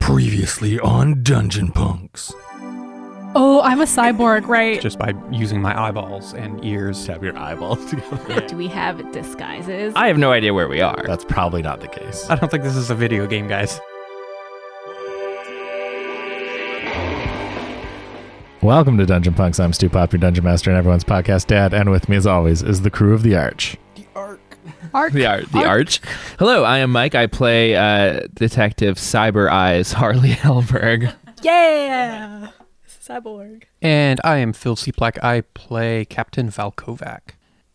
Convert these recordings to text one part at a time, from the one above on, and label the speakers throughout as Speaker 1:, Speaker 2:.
Speaker 1: Previously on Dungeon Punks.
Speaker 2: Oh, I'm a cyborg, right?
Speaker 3: Just by using my eyeballs and ears.
Speaker 1: Have your eyeballs together.
Speaker 4: Do we have disguises?
Speaker 5: I have no idea where we are.
Speaker 1: That's probably not the case.
Speaker 3: I don't think this is a video game, guys.
Speaker 1: Welcome to Dungeon Punks. I'm Stu Pop, your Dungeon Master and everyone's podcast dad, and with me as always is the crew of the Arch.
Speaker 5: The Arch. Hello, I am Mike. I play Detective Cyber Eyes Harley Hellberg.
Speaker 2: Yeah! Cyborg.
Speaker 3: And I am Phil Seaplack. I play Captain Valkovac.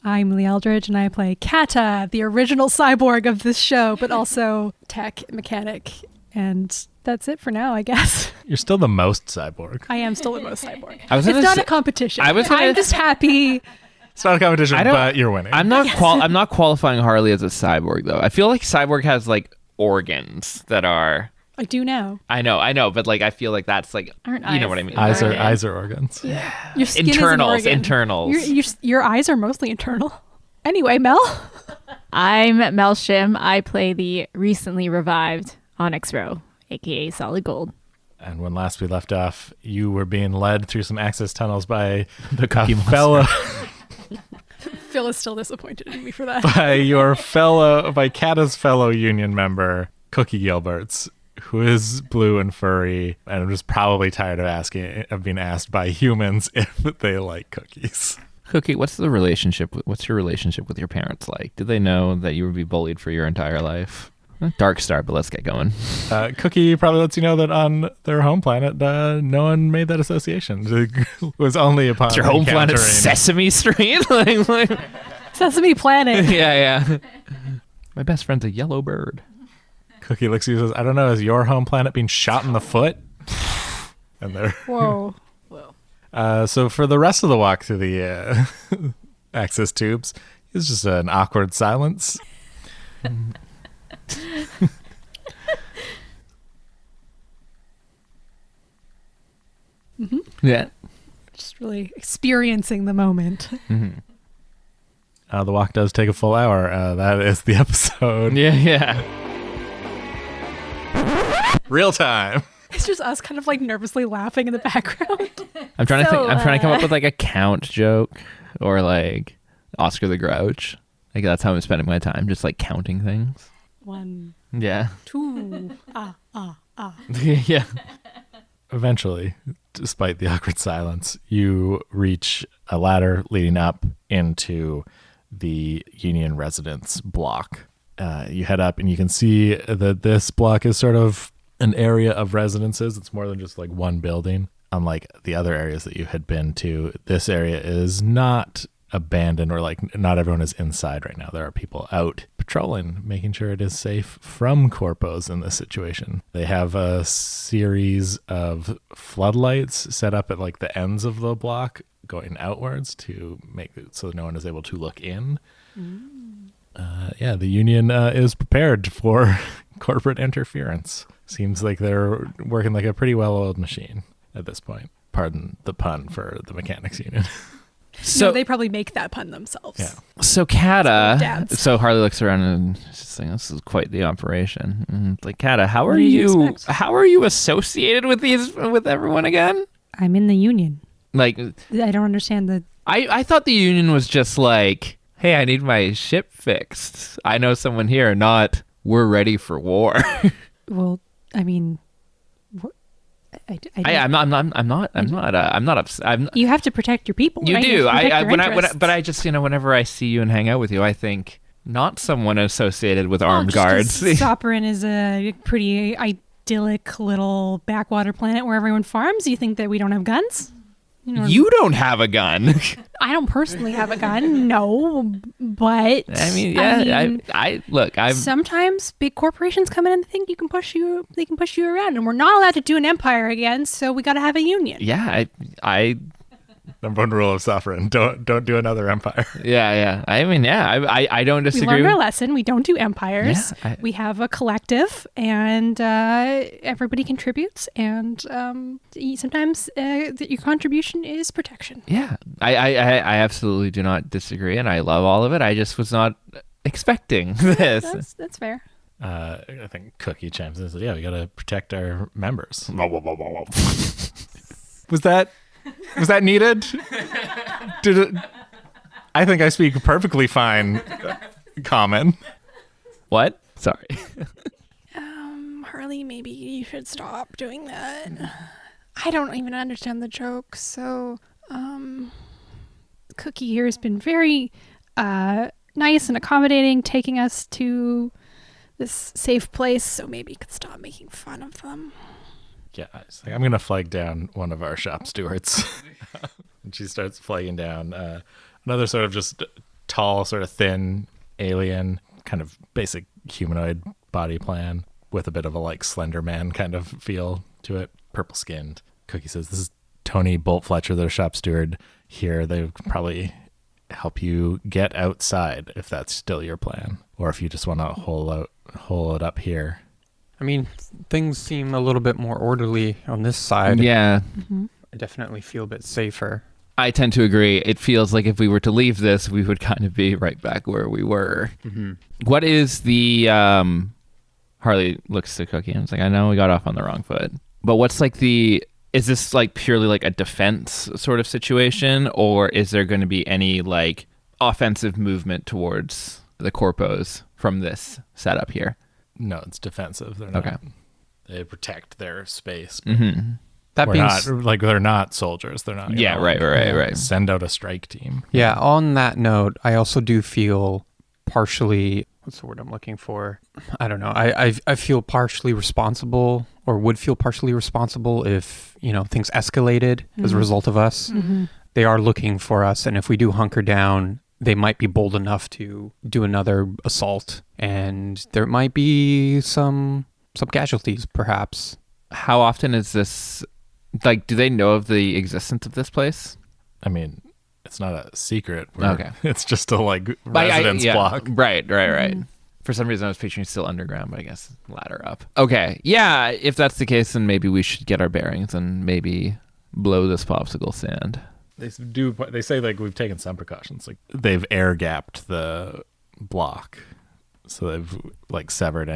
Speaker 2: I'm Lee Eldridge, and I play Kata, the original cyborg of this show, but also tech mechanic. And that's it for now, I guess.
Speaker 1: You're still the most cyborg.
Speaker 2: I am still the most cyborg.
Speaker 5: It's
Speaker 2: not a competition. I'm just happy.
Speaker 1: It's not a competition, but you're winning.
Speaker 5: I'm not qualifying Harley as a cyborg though. I feel like cyborg has like organs that are.
Speaker 2: I do now.
Speaker 5: I know, but like I feel like that's like
Speaker 4: Aren't
Speaker 5: you know
Speaker 4: eyes?
Speaker 5: what I mean.
Speaker 1: Eyes are organs.
Speaker 2: Yeah. Your skin
Speaker 5: Internals.
Speaker 2: is an organ. Your eyes are mostly internal. Anyway, Mel.
Speaker 4: I'm Mel Shim. I play the recently revived Onyx, aka Solid Gold.
Speaker 1: And when last we left off, you were being led through some access tunnels by
Speaker 5: The Cookie Monster.
Speaker 1: fellow.
Speaker 2: Phil is still disappointed in me for that.
Speaker 1: by Kata's fellow union member, Cookie Gilberts, who is blue and furry, and I'm just probably tired of being asked by humans if they like cookies.
Speaker 5: Cookie, what's your relationship with your parents like? Do they know that you would be bullied for your entire life? Dark start, but let's get going.
Speaker 1: Cookie probably lets you know that on their home planet, no one made that association. It was only upon
Speaker 5: Your home planet, Sesame Street? like,
Speaker 2: Sesame Planet.
Speaker 5: yeah. My best friend's a yellow bird.
Speaker 1: Cookie looks at you and says, I don't know, is your home planet being shot in the foot? And they're...
Speaker 2: Whoa.
Speaker 1: So for the rest of the walk through the access tubes, it's just an awkward silence.
Speaker 2: Mm-hmm.
Speaker 5: Yeah.
Speaker 2: Just really experiencing the moment.
Speaker 5: Mm-hmm.
Speaker 1: The walk does take a full hour. That is the episode.
Speaker 5: Yeah.
Speaker 1: Real time.
Speaker 2: It's just us kind of like nervously laughing in the background.
Speaker 5: I'm trying to come up with like a count joke or like Oscar the Grouch. Like that's how I'm spending my time, just like counting things.
Speaker 2: 1,
Speaker 5: Yeah.
Speaker 2: 2,
Speaker 5: Yeah.
Speaker 1: Eventually, despite the awkward silence, you reach a ladder leading up into the Union residence block. You head up and you can see that this block is sort of an area of residences. It's more than just like one building. Unlike the other areas that you had been to, this area is not abandoned or like not everyone is inside right now. There are people out patrolling, making sure it is safe from corpos in this situation. They have a series of floodlights set up at like the ends of the block going outwards to make it so no one is able to look in. The Union is prepared for corporate interference. Seems like they're working like a pretty well-oiled machine at this point. Pardon the pun for the Mechanics Union.
Speaker 2: So they probably make that pun themselves.
Speaker 1: Yeah.
Speaker 5: So Kata, so Harley looks around and she's saying, "This is quite the operation." And it's like, Kata, how are you associated with everyone again?
Speaker 2: I'm in the Union.
Speaker 5: Like,
Speaker 2: I don't understand
Speaker 5: I thought the Union was just like, hey, I need my ship fixed. I know someone here. Not we're ready for war.
Speaker 2: Well, I mean,
Speaker 5: I'm not upset.
Speaker 2: You have to protect your people.
Speaker 5: You
Speaker 2: right?
Speaker 5: do.
Speaker 2: You have to protect your interests.
Speaker 5: But I just, whenever I see you and hang out with you, I think not someone associated with armed guards.
Speaker 2: Sovereign is a pretty idyllic little backwater planet where everyone farms. You think that we don't have guns?
Speaker 5: You don't have a gun.
Speaker 2: I don't personally have a gun, no, but
Speaker 5: I look.
Speaker 2: Sometimes big corporations come in and think they can push you around, and we're not allowed to do an empire again, so we got to have a union.
Speaker 5: Yeah, I
Speaker 1: Number one rule of sovereign: don't do another empire.
Speaker 5: Yeah. I don't disagree.
Speaker 2: We learned our lesson. We don't do empires.
Speaker 5: Yeah,
Speaker 2: we have a collective, and everybody contributes. And sometimes your contribution is protection.
Speaker 5: Yeah, I absolutely do not disagree, and I love all of it. I just was not expecting this.
Speaker 2: That's fair.
Speaker 1: I think Cookie chimes in and says, yeah, we got to protect our members. Was that needed? Did it? I think I speak perfectly fine common.
Speaker 5: What? Sorry.
Speaker 2: Harley, maybe you should stop doing that. I don't even understand the joke, so Cookie here has been very nice and accommodating, taking us to this safe place, so maybe you could stop making fun of them.
Speaker 1: Yeah, I'm going to flag down one of our shop stewards. And she starts flagging down another sort of just tall, sort of thin alien, kind of basic humanoid body plan with a bit of a like Slender Man kind of feel to it. Purple skinned. Cookie says, this is Tony Bolt Fletcher, the shop steward here. They would probably help you get outside if that's still your plan, or if you just want to hole it up here.
Speaker 3: I mean, things seem a little bit more orderly on this side.
Speaker 5: Yeah.
Speaker 2: Mm-hmm.
Speaker 3: I definitely feel a bit safer.
Speaker 5: I tend to agree. It feels like if we were to leave this, we would kind of be right back where we were.
Speaker 3: Mm-hmm.
Speaker 5: What is the... Harley looks to Cookie and is like, I know we got off on the wrong foot, but what's like the... Is this like purely like a defense sort of situation, or is there going to be any like offensive movement towards the corpos from this setup here?
Speaker 1: No, it's defensive. They're not.
Speaker 5: Okay.
Speaker 1: They protect their space.
Speaker 5: Mm-hmm.
Speaker 3: That being
Speaker 1: they're not soldiers. They're not.
Speaker 5: Yeah, right.
Speaker 1: Send out a strike team.
Speaker 3: Yeah, on that note, I also do feel partially, what's the word I'm looking for? I don't know. I feel partially responsible, or would feel partially responsible if, things escalated as a result of us.
Speaker 2: Mm-hmm.
Speaker 3: They are looking for us, and if we do hunker down, they might be bold enough to do another assault, and there might be some casualties, perhaps.
Speaker 5: How often is this... Like, do they know of the existence of this place?
Speaker 1: I mean, it's not a secret.
Speaker 5: Okay.
Speaker 1: It's just a residence block.
Speaker 5: Right. For some reason I was picturing still underground, but I guess ladder up. Okay. Yeah, if that's the case, then maybe we should get our bearings and maybe blow this popsicle stand.
Speaker 1: They say like we've taken some precautions. Like they've air gapped the block. So they've like severed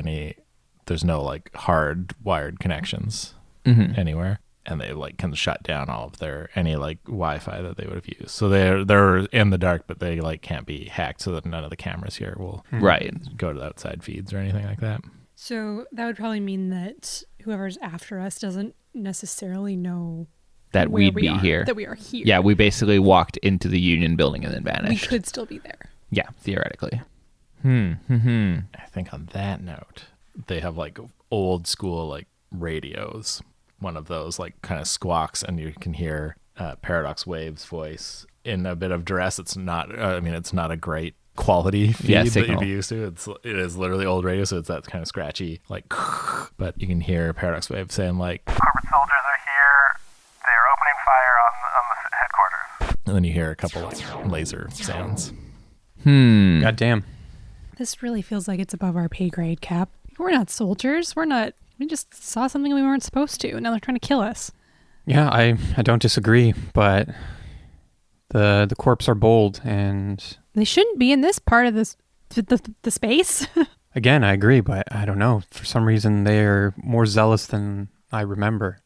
Speaker 1: there's no like hard wired connections anywhere. And they like can shut down all of any like Wi-Fi that they would have used. So they're in the dark, but they like can't be hacked, so that none of the cameras here will go to the outside feeds or anything like that.
Speaker 2: So that would probably mean that whoever's after us doesn't necessarily know
Speaker 5: that we'd be here.
Speaker 2: That we are here.
Speaker 5: Yeah, we basically walked into the Union building and then vanished.
Speaker 2: We could still be there.
Speaker 5: Yeah, theoretically.
Speaker 1: I think on that note, they have like old school like radios. One of those like kind of squawks, and you can hear Paradox Wave's voice in a bit of duress. It's not. It's not a great quality feed that you'd be used to. It is literally old radio, so it's that kind of scratchy like. But you can hear Paradox Wave saying like,
Speaker 6: "Corporate soldiers are here. They are opening fire on the headquarters."
Speaker 1: And then you hear a couple like laser sounds.
Speaker 3: God damn.
Speaker 2: This really feels like it's above our pay grade, Cap. We're not soldiers. We just saw something we weren't supposed to, and now they're trying to kill us.
Speaker 3: Yeah, I don't disagree, but the corps are bold, and
Speaker 2: they shouldn't be in this part of the space.
Speaker 3: Again, I agree, but I don't know. For some reason, they're more zealous than I remember.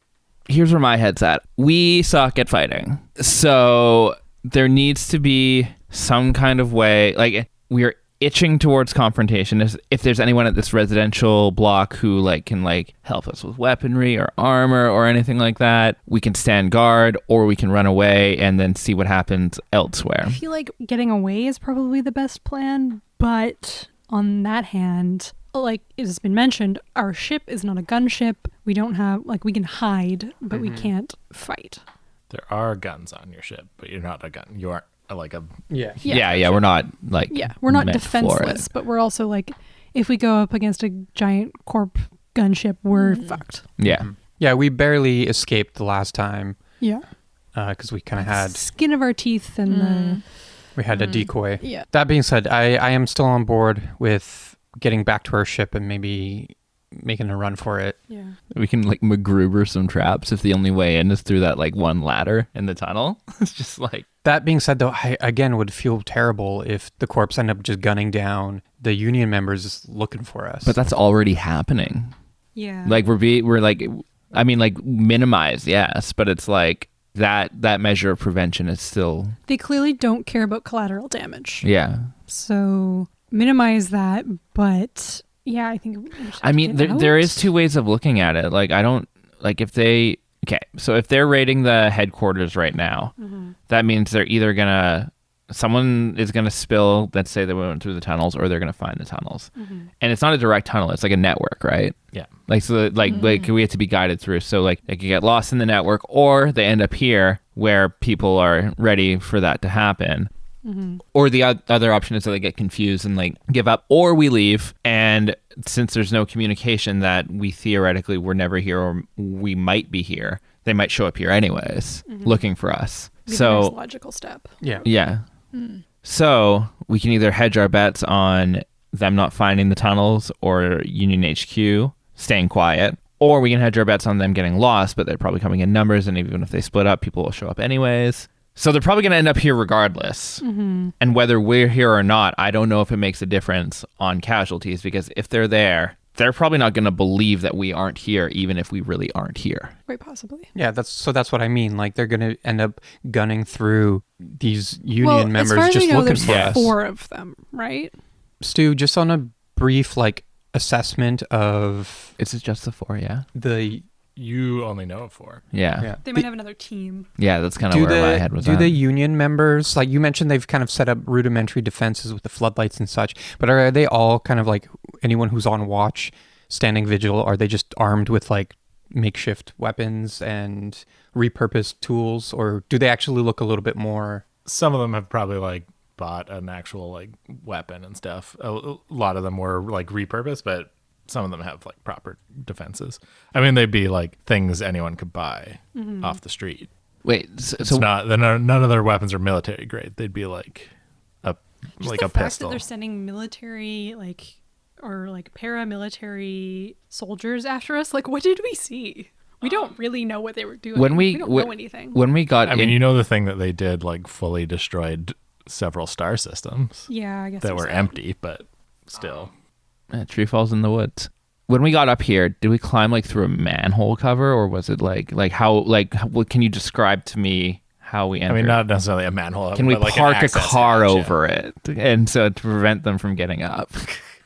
Speaker 5: Here's where my head's at. We suck at fighting, so there needs to be some kind of way. Like, we are itching towards confrontation. If there's anyone at this residential block who can help us with weaponry or armor or anything like that, we can stand guard, or we can run away and then see what happens elsewhere.
Speaker 2: I feel like getting away is probably the best plan, but on that hand, like it has been mentioned, our ship is not a gunship. We don't have we can hide, but we can't fight.
Speaker 1: There are guns on your ship, but you're not a gun. You aren't like a
Speaker 5: yeah. We're not
Speaker 2: we're not defenseless, but we're also if we go up against a giant corp gunship, we're fucked.
Speaker 3: Yeah, we barely escaped the last time.
Speaker 2: Yeah,
Speaker 3: because we kind of had
Speaker 2: skin of our teeth and
Speaker 3: we had a decoy.
Speaker 2: Yeah.
Speaker 3: That being said, I am still on board with getting back to our ship and maybe making a run for it.
Speaker 2: Yeah.
Speaker 5: We can like MacGruber some traps if the only way in is through that like one ladder in the tunnel. It's just like...
Speaker 3: That being said, though, I again would feel terrible if the corps end up just gunning down the Union members just looking for us.
Speaker 5: But that's already happening.
Speaker 2: Yeah.
Speaker 5: Like we're like, I mean, like minimize, yes, but it's like that measure of prevention is still...
Speaker 2: They clearly don't care about collateral damage.
Speaker 5: Yeah.
Speaker 2: So minimize that, but yeah, I think... we just have
Speaker 5: I
Speaker 2: to
Speaker 5: mean,
Speaker 2: get
Speaker 5: there
Speaker 2: out.
Speaker 5: is two ways of looking at it. Like, I don't... Like, if they... Okay, so if they're raiding the headquarters right now, that means they're either gonna... Someone is gonna spill, let's say they went through the tunnels, or they're gonna find the tunnels. And it's not a direct tunnel, it's like a network, right?
Speaker 1: Yeah.
Speaker 5: Like, so like we have to be guided through. So like they could get lost in the network, or they end up here where people are ready for that to happen. Or the other option is that they get confused and like give up, or we leave, and since there's no communication that we theoretically were never here or we might be here, they might show up here anyways looking for us.
Speaker 2: Be the
Speaker 5: So
Speaker 2: next logical step.
Speaker 5: yeah. So we can either hedge our bets on them not finding the tunnels or Union HQ staying quiet, or we can hedge our bets on them getting lost, but they're probably coming in numbers, and even if they split up, people will show up anyways. So they're probably going to end up here regardless. And whether we're here or not, I don't know if it makes a difference on casualties, because if they're there, they're probably not going to believe that we aren't here, even if we really aren't here.
Speaker 2: Quite possibly.
Speaker 3: Yeah, that's what I mean. Like they're going to end up gunning through these Union members just looking
Speaker 2: there's
Speaker 3: for us.
Speaker 2: 4 of them, right?
Speaker 3: Stu, just on a brief like assessment of
Speaker 5: Is it just the 4? Yeah.
Speaker 3: the
Speaker 1: You only know of 4.
Speaker 5: Yeah.
Speaker 2: They might have another team.
Speaker 5: Yeah, that's kind of where my head was
Speaker 3: do
Speaker 5: at.
Speaker 3: the Union members, like you mentioned, they've kind of set up rudimentary defenses with the floodlights and such, but are they all kind of like anyone who's on watch, standing vigil? Are they just armed with like makeshift weapons and repurposed tools, or do they actually look a little bit more?
Speaker 1: Some of them have probably like bought an actual like weapon and stuff. A lot of them were like repurposed, but some of them have like proper defenses. I mean, they'd be like things anyone could buy off the street.
Speaker 5: Wait,
Speaker 1: It's
Speaker 5: so
Speaker 1: not. None of their weapons are military grade. They'd be like
Speaker 2: Just
Speaker 1: like
Speaker 2: the
Speaker 1: a
Speaker 2: fact
Speaker 1: pistol.
Speaker 2: that they're sending military or paramilitary soldiers after us. Like, what did we see? We don't really know what they were doing.
Speaker 5: when
Speaker 2: we don't know anything.
Speaker 5: when we got
Speaker 1: I mean, you know, the thing that they did like fully destroyed several star systems
Speaker 2: Yeah, I guess
Speaker 1: that
Speaker 2: there's
Speaker 1: were empty, but still.
Speaker 5: tree falls in the woods. When we got up here, did we climb like through a manhole cover, or was it like how what can you describe to me how we entered?
Speaker 1: I mean, not necessarily a manhole.
Speaker 5: Can we
Speaker 1: but, like, an
Speaker 5: park a
Speaker 1: access
Speaker 5: car
Speaker 1: hatch, yeah.
Speaker 5: over it, and so to prevent them from getting up?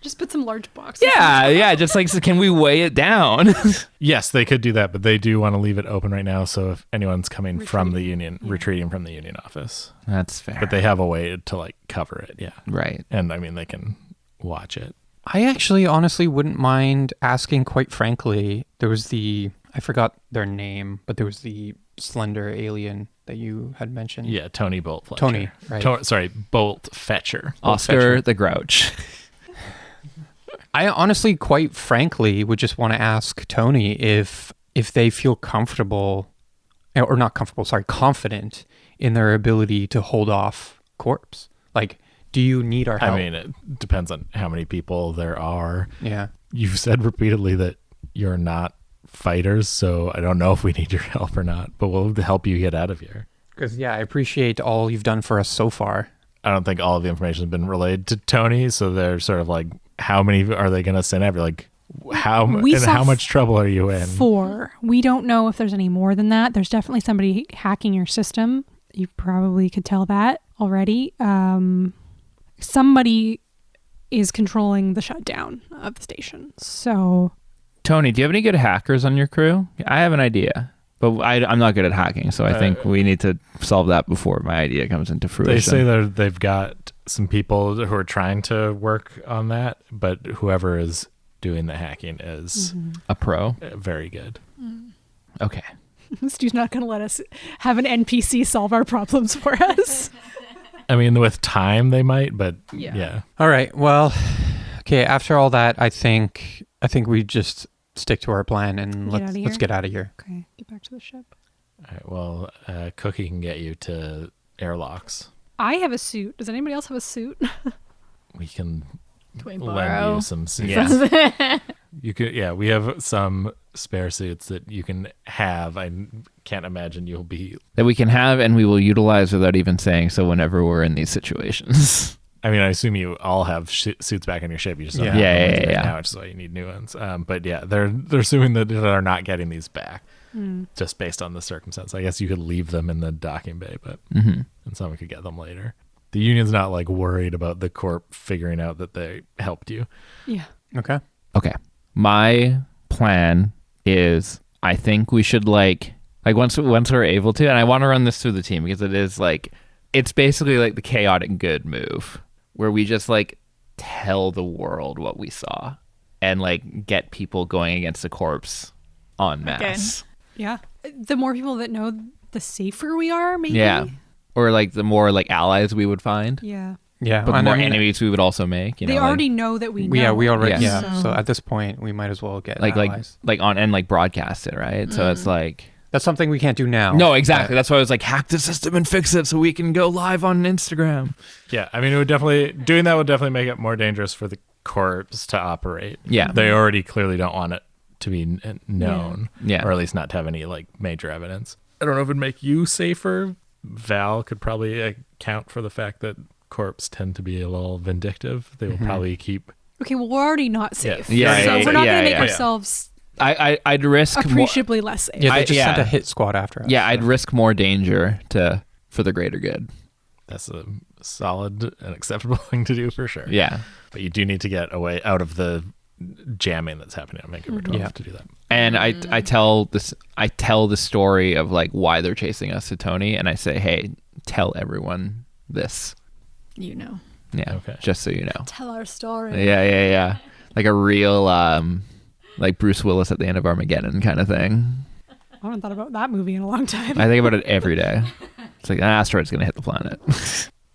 Speaker 2: Just put some large boxes.
Speaker 5: Yeah, just like, so can we weigh it down?
Speaker 1: Yes, they could do that, but they do want to leave it open right now. So if anyone's coming from the Union, retreating from the Union office,
Speaker 5: That's fair.
Speaker 1: but they have a way to like cover it. Yeah.
Speaker 5: right.
Speaker 1: And I mean, they can watch it.
Speaker 3: I actually honestly wouldn't mind asking, quite frankly. There was I forgot their name, but there was the slender alien that you had mentioned.
Speaker 1: Yeah. Tony Bolt Fletcher.
Speaker 3: Tony, right.
Speaker 1: Sorry, Bolt Fetcher. Bolt
Speaker 5: Oscar
Speaker 1: Fetcher.
Speaker 5: the Grouch.
Speaker 3: I honestly, quite frankly, would just want to ask Tony if they feel comfortable, or not comfortable, sorry, confident in their ability to hold off corpse. Like, do you need our help?
Speaker 1: I mean, it depends on how many people there are.
Speaker 3: Yeah.
Speaker 1: You've said repeatedly that you're not fighters, so I don't know if we need your help or not, but we'll help you get out of here.
Speaker 3: Because, yeah, I appreciate all you've done for us so far.
Speaker 1: I don't think all of the information has been relayed to Tony, so they're sort of like, how many are they going to send ever? Like, how much trouble are you in?
Speaker 2: 4. We don't know if there's any more than that. There's definitely somebody hacking your system. You probably could tell that already. Somebody is controlling the shutdown of the station. So,
Speaker 5: Tony, do you have any good hackers on your crew? I have an idea, but I'm not good at hacking, so I think we need to solve that before my idea comes into fruition.
Speaker 1: They say they've got some people who are trying to work on that, but whoever is doing the hacking is
Speaker 5: a pro.
Speaker 1: very good.
Speaker 5: Okay.
Speaker 2: Stu's not going to let us have an NPC solve our problems for us.
Speaker 1: I mean, with time they might, but
Speaker 2: Yeah.
Speaker 1: yeah.
Speaker 3: All right. Well, okay. After all that, I think we just stick to our plan and
Speaker 2: Get outta
Speaker 3: let's
Speaker 2: here?
Speaker 3: get out of here.
Speaker 2: Okay, get back to the ship.
Speaker 1: All right, well, Cookie can get you to airlocks.
Speaker 2: I have a suit. Does anybody else have a suit?
Speaker 1: We can
Speaker 4: Can we
Speaker 1: lend
Speaker 4: borrow?
Speaker 1: you some suits.
Speaker 5: Yes.
Speaker 1: You could. Yeah, we have some spare suits that you can have. I can't imagine you'll be.
Speaker 5: That we can have and we will utilize without even saying so whenever we're in these situations.
Speaker 1: I mean, I assume you all have suits back in your ship. You just don't
Speaker 3: Yeah.
Speaker 1: have
Speaker 5: Yeah,
Speaker 1: them
Speaker 5: yeah,
Speaker 1: with you
Speaker 5: yeah,
Speaker 1: right
Speaker 5: yeah.
Speaker 1: now, which is why you need new ones. But yeah, they're assuming that they're not getting these back just based on the circumstance. I guess you could leave them in the docking bay, but and someone could get them later. The Union's not like worried about the Corp figuring out that they helped you.
Speaker 2: Yeah.
Speaker 3: Okay.
Speaker 5: Okay. My plan is I think we should like once we're able to, and I want to run this through the team because it is like it's basically like the chaotic good move where we just like tell the world what we saw and like get people going against the corpse en masse.
Speaker 2: Yeah. The more people that know, the safer we are, maybe.
Speaker 5: Yeah. Or like the more like allies we would find.
Speaker 2: Yeah.
Speaker 3: Yeah.
Speaker 5: But the
Speaker 3: and
Speaker 5: more
Speaker 3: I mean,
Speaker 5: enemies we would also make. You
Speaker 2: They
Speaker 5: know,
Speaker 2: already know that we know.
Speaker 3: Yeah, we already.
Speaker 5: Yeah.
Speaker 3: Yeah. So at this point, we might as well get
Speaker 5: like
Speaker 3: allies.
Speaker 5: on and like broadcast it, right? So it's like
Speaker 3: That's something we can't do now.
Speaker 5: no, exactly. That's why I was like hack the system and fix it so we can go live on Instagram.
Speaker 1: Yeah, I mean, it would definitely doing that would definitely make it more dangerous for the Corps to operate.
Speaker 5: Yeah.
Speaker 1: They already clearly don't want it to be known,
Speaker 5: Yeah.
Speaker 1: or at least not to have any like major evidence. I don't know if it'd make you safer. Val could probably account for the fact that Corps tend to be a little vindictive. They will probably keep.
Speaker 2: Okay, well, we're already not safe.
Speaker 5: Yeah,
Speaker 2: so
Speaker 5: yeah,
Speaker 2: we're not
Speaker 5: yeah,
Speaker 2: going to make
Speaker 5: yeah.
Speaker 2: ourselves
Speaker 5: I'd risk more.
Speaker 2: appreciably less safe.
Speaker 3: Yeah, they
Speaker 5: I-
Speaker 3: just
Speaker 5: yeah.
Speaker 3: sent a hit squad after us.
Speaker 5: Yeah, I'd risk more danger for the greater good.
Speaker 1: That's a solid and acceptable thing to do for sure.
Speaker 5: Yeah.
Speaker 1: But you do need to get away out of the jamming that's happening on Vancouver 12
Speaker 3: Yeah.
Speaker 1: to do that.
Speaker 5: And I tell the story of like why they're chasing us to Tony, and I say, hey, tell everyone this.
Speaker 4: You know.
Speaker 5: Yeah.
Speaker 1: Okay.
Speaker 5: Just so you know.
Speaker 2: Tell our story.
Speaker 5: Yeah. Like a real like Bruce Willis at the end of Armageddon kind of thing.
Speaker 2: I haven't thought about that movie in a long time.
Speaker 5: I think about it every day. It's like an asteroid's gonna hit the planet.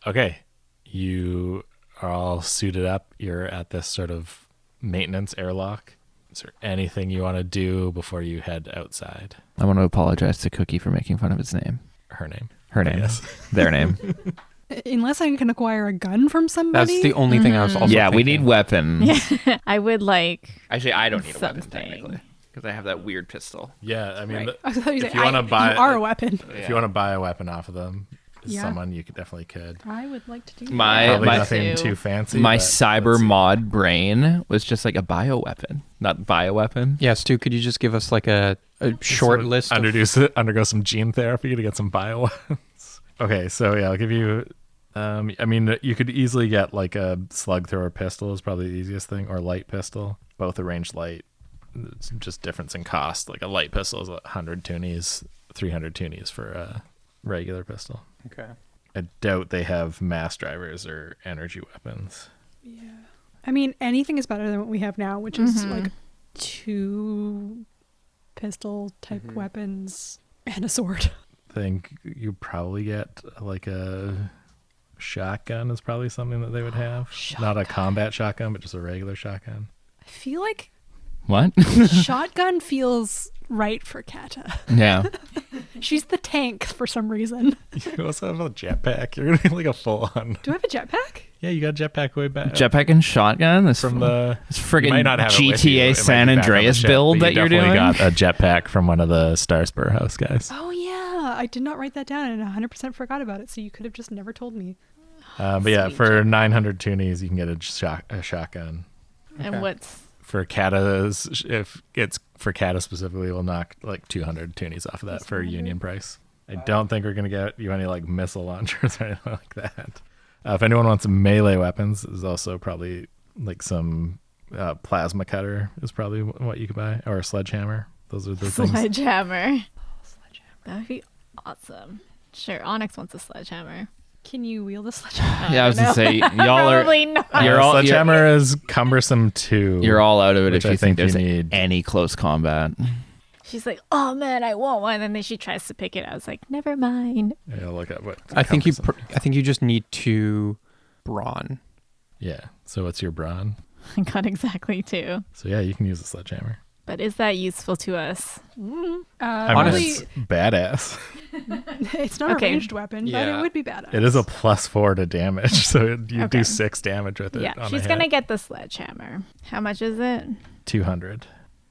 Speaker 1: Okay. You are all suited up. You're at this sort of maintenance airlock. Is there anything you want to do before you head outside?
Speaker 5: I want to apologize to Cookie for making fun of his name.
Speaker 1: Her name.
Speaker 5: Her name.
Speaker 1: Yes.
Speaker 5: Their name.
Speaker 2: Unless I can acquire a gun from somebody.
Speaker 3: That's the only thing I was also
Speaker 5: Yeah, we need
Speaker 3: thinking.
Speaker 5: weapons.
Speaker 4: I would like.
Speaker 5: Actually, I don't need a weapon
Speaker 4: Something.
Speaker 5: technically because I have that weird pistol.
Speaker 1: Yeah, I mean,
Speaker 4: Right.
Speaker 2: I thought you
Speaker 1: if
Speaker 2: said,
Speaker 1: you wanna buy-
Speaker 2: you are a weapon.
Speaker 1: if you want to buy a weapon off of them,
Speaker 2: Yeah.
Speaker 1: someone you definitely could.
Speaker 2: I would like to do
Speaker 5: My-
Speaker 1: Probably
Speaker 5: my-
Speaker 1: nothing too fancy.
Speaker 5: My
Speaker 1: but
Speaker 5: cyber
Speaker 1: let's see.
Speaker 5: mod brain was just like a bioweapon, not bioweapon.
Speaker 3: Yeah, Stu, could you just give us like a short
Speaker 1: Sort of
Speaker 3: list? Of,
Speaker 1: undergo some gene therapy to get some bioweapons. Okay, so yeah, I'll give you. I mean, you could easily get like a slug thrower pistol is probably the easiest thing, or light pistol. Both are ranged light. It's just difference in cost. Like a light pistol is 100 toonies, 300 toonies for a regular pistol.
Speaker 3: okay.
Speaker 1: I doubt they have mass drivers or energy weapons.
Speaker 2: I mean, anything is better than what we have now, which is like 2 pistol type weapons and a sword.
Speaker 1: I think you probably get like a shotgun is probably something that they would have. Not a combat shotgun, but just a regular shotgun.
Speaker 2: I feel like
Speaker 5: What?
Speaker 2: shotgun feels right for Kata.
Speaker 5: Yeah.
Speaker 2: She's the tank for some reason.
Speaker 1: You also have a jetpack. You're gonna be like a full on.
Speaker 2: Do I have a jetpack?
Speaker 1: Yeah, you got jetpack way back
Speaker 5: Jetpack and shotgun. This
Speaker 1: from the
Speaker 5: it's
Speaker 1: you
Speaker 5: friggin'
Speaker 1: might not have it with you. It
Speaker 5: GTA
Speaker 1: might
Speaker 5: San
Speaker 1: be back on the
Speaker 5: Andreas
Speaker 1: ship,
Speaker 5: build
Speaker 1: but
Speaker 5: that
Speaker 1: you
Speaker 5: you're
Speaker 1: definitely
Speaker 5: doing.
Speaker 1: got a jetpack from one of the Star Spur House guys.
Speaker 2: Oh yeah, I did not write that down and 100% forgot about it. So you could have just never told me.
Speaker 1: But yeah, for 900 toonies, you can get a shotgun.
Speaker 4: And what's.
Speaker 1: For Kata's, if it's for Kata specifically, we'll knock like 200 toonies off of that for Union price. I don't think we're gonna get you any like missile launchers or anything like that. If anyone wants melee weapons, there's also probably like some plasma cutter is probably what you could buy, or a sledgehammer. Those are the things.
Speaker 4: Sledgehammer. That would be awesome. Sure, Onyx wants a sledgehammer.
Speaker 2: Can you wield a sledgehammer?
Speaker 5: Yeah, I was gonna say y'all are.
Speaker 4: Probably not.
Speaker 5: You're all.
Speaker 1: Sledgehammer is cumbersome too.
Speaker 5: You're all out of it
Speaker 1: Which
Speaker 5: if
Speaker 1: I
Speaker 5: you think
Speaker 1: think you
Speaker 5: there's
Speaker 1: need.
Speaker 5: any close combat.
Speaker 4: She's like, oh man, I want one. And then she tries to pick it. I was like, never mind.
Speaker 1: Yeah, look at what.
Speaker 3: I think
Speaker 1: cumbersome.
Speaker 3: I think you just need 2 brawn.
Speaker 1: Yeah. So what's your brawn?
Speaker 4: I got exactly 2.
Speaker 1: So yeah, you can use a sledgehammer.
Speaker 4: But is that useful to us?
Speaker 1: I mean,
Speaker 2: Probably,
Speaker 1: it's badass.
Speaker 2: It's not
Speaker 4: Okay.
Speaker 2: a ranged weapon, but
Speaker 3: Yeah.
Speaker 2: it would be badass.
Speaker 1: It is a +4 to damage, so you
Speaker 4: Okay.
Speaker 1: do 6 damage with it.
Speaker 4: Yeah,
Speaker 1: on
Speaker 4: she's
Speaker 1: a
Speaker 4: gonna
Speaker 1: hit.
Speaker 4: get the sledgehammer. How much is it?
Speaker 1: 200.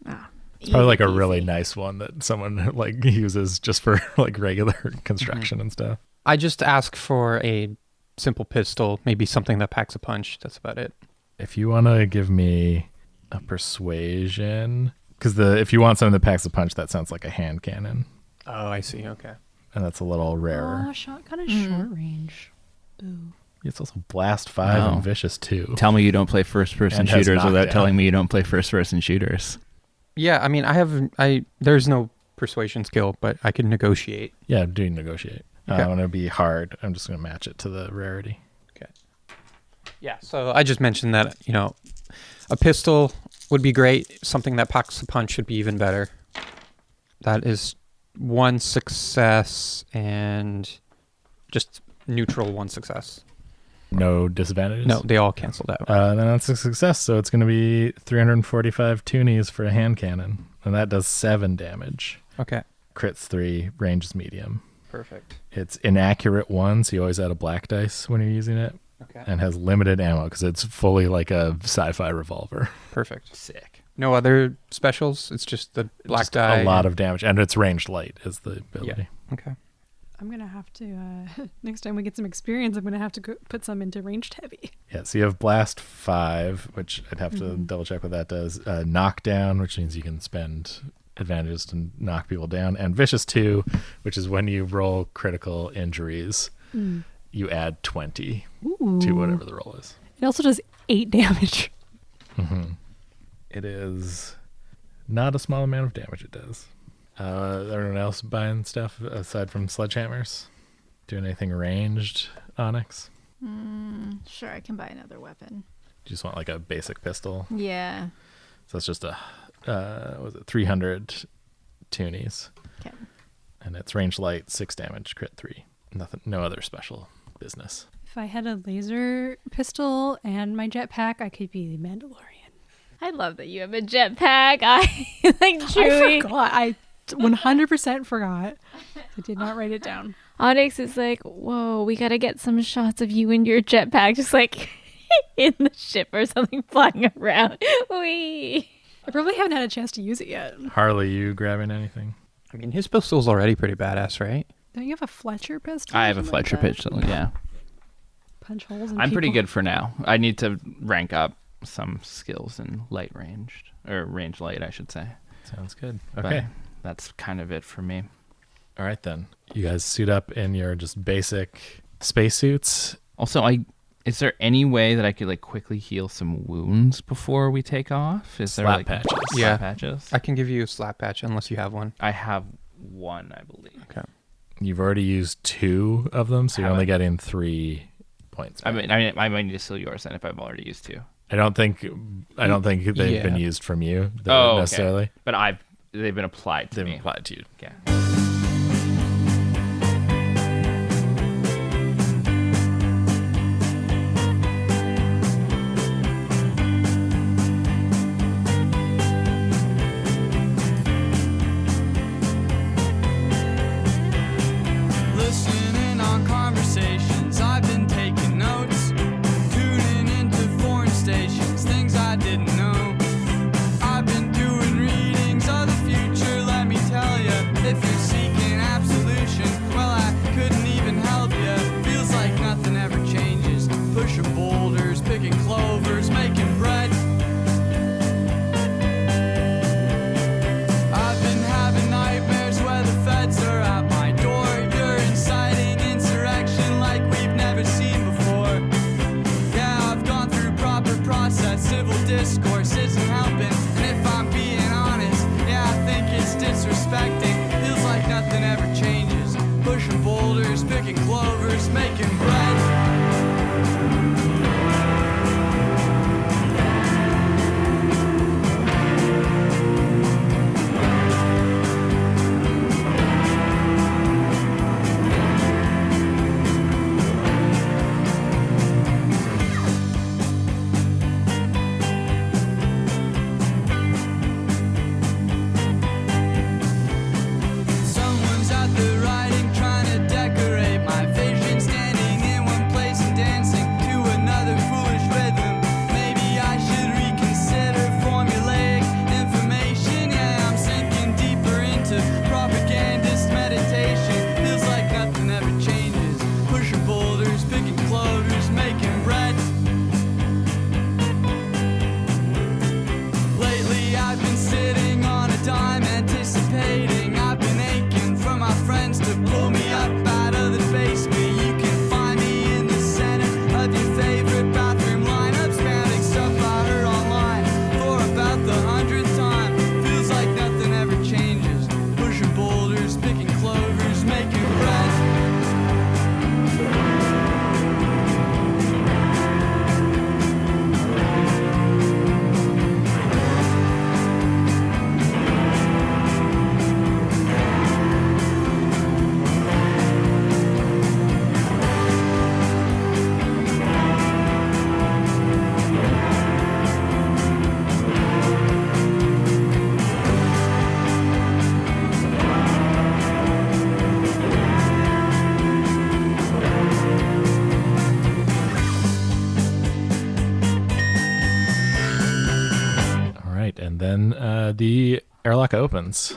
Speaker 4: Ah,
Speaker 1: It's probably like a
Speaker 4: easy
Speaker 1: really
Speaker 4: peasy.
Speaker 1: nice one that someone like uses just for like regular construction and stuff.
Speaker 3: I just ask for a simple pistol, maybe something that packs a punch. That's about it.
Speaker 1: If you want to give me a persuasion, because if you want something that packs a punch, that sounds like a hand cannon,
Speaker 3: Oh, I see. Okay.
Speaker 1: and that's a little rarer.
Speaker 2: Oh, shotgun is short range. Ooh.
Speaker 1: It's also blast 5
Speaker 5: Wow.
Speaker 1: and vicious 2.
Speaker 5: Tell me you don't play first-person
Speaker 1: And has
Speaker 5: shooters without
Speaker 1: knockdown.
Speaker 5: telling me you don't play first-person shooters.
Speaker 3: Yeah, I mean, there's no persuasion skill, but I can negotiate.
Speaker 1: Yeah, I'm doing negotiate.
Speaker 3: Okay.
Speaker 1: I'm gonna be hard. I'm just gonna match it to the rarity.
Speaker 3: Yeah. So I just mentioned that, a pistol would be great. Something that packs a punch would be even better. That is 1 success and just neutral 1 success.
Speaker 1: No disadvantages.
Speaker 3: No, they all canceled out.
Speaker 1: Then that's a success. So it's gonna be 345 toonies for a hand cannon, and that does 7 damage.
Speaker 3: Okay.
Speaker 1: Crits 3, range is medium.
Speaker 3: Perfect.
Speaker 1: It's inaccurate 1, so you always add a black dice when you're using it,
Speaker 3: Okay.
Speaker 1: and has limited ammo because it's fully like a sci-fi revolver.
Speaker 3: Perfect.
Speaker 5: Sick.
Speaker 3: No other specials? It's just the black
Speaker 1: Just
Speaker 3: die.
Speaker 1: a lot of damage, and it's ranged light is the ability.
Speaker 3: Okay.
Speaker 2: I'm gonna have to next time we get some experience. I'm gonna have to put some into ranged heavy.
Speaker 1: Yeah, so you have blast 5, which I'd have to double check what that does. Knockdown, which means you can spend advantages to knock people down, and vicious 2, which is when you roll critical injuries, you add 20 to whatever the roll is.
Speaker 2: It also does 8 damage.
Speaker 1: It is not a small amount of damage it does. Everyone else buying stuff aside from sledgehammers? Doing anything ranged, Onyx?
Speaker 4: Sure, I can buy another weapon.
Speaker 1: You just want like a basic pistol?
Speaker 4: Yeah.
Speaker 1: So it's just a, 300 toonies.
Speaker 4: Okay.
Speaker 1: And it's range light, 6 damage, crit 3. Nothing, no other special business.
Speaker 2: If I had a laser pistol and my jetpack, I could be the Mandalorian.
Speaker 4: I love that you have a jetpack. I like Chewie.
Speaker 2: I forgot. I 100% forgot. I did not write it down.
Speaker 4: Onyx is like, whoa, we gotta get some shots of you in your jetpack, just like in the ship or something flying around. Wee.
Speaker 2: I probably haven't had a chance to use it yet.
Speaker 1: Harley, you grabbing anything?
Speaker 3: I mean, his pistol's already pretty badass, right?
Speaker 2: Don't you have a Fletcher pistol?
Speaker 5: I
Speaker 2: or
Speaker 5: have a
Speaker 2: something like
Speaker 5: Fletcher
Speaker 2: that?
Speaker 5: pistol, yeah.
Speaker 2: Punch holes in
Speaker 5: I'm pretty
Speaker 2: people.
Speaker 5: good for now. I need to rank up some skills in light ranged, or range light, I should say.
Speaker 1: Sounds good.
Speaker 5: But
Speaker 1: Okay.
Speaker 5: that's kind of it for me.
Speaker 1: All right, then. You guys suit up in your just basic spacesuits.
Speaker 5: Also, is there any way that I could like quickly heal some wounds before we take off? Is there
Speaker 1: Slap
Speaker 5: like
Speaker 1: patches.
Speaker 5: slap
Speaker 3: Yeah.
Speaker 5: patches?
Speaker 3: I can give you a slap patch unless you have one.
Speaker 5: I have one, I believe.
Speaker 3: Okay.
Speaker 1: You've already used 2 of them, so you're
Speaker 5: Have
Speaker 1: only
Speaker 5: I?
Speaker 1: getting 3 points.
Speaker 5: I
Speaker 1: back.
Speaker 5: mean, I might need to steal yours then if I've already used 2.
Speaker 1: I don't think they've
Speaker 3: Yeah.
Speaker 1: been used from you
Speaker 5: Okay.
Speaker 1: necessarily.
Speaker 5: But they've been applied to
Speaker 1: They've
Speaker 5: me.
Speaker 1: applied to you.
Speaker 5: Okay.
Speaker 7: Listening on conversations, I've been taking notes. Tuning into foreign stations, things I didn't know. I've been doing readings of the future, let me tell ya. If you're seeking absolution, well, I couldn't even help ya. Feels like nothing ever changes. Pushing boulders, picking clovers, making bread. I've been having nightmares where the feds are at my door. You're inciting insurrection like we've never seen before. Yeah, I've gone through proper process. Civil discourse isn't helping. And if I'm being honest, yeah, I think it's disrespecting. Feels like nothing ever changes. Pushing boulders, picking clovers, making bread. Someone's at
Speaker 1: then the airlock opens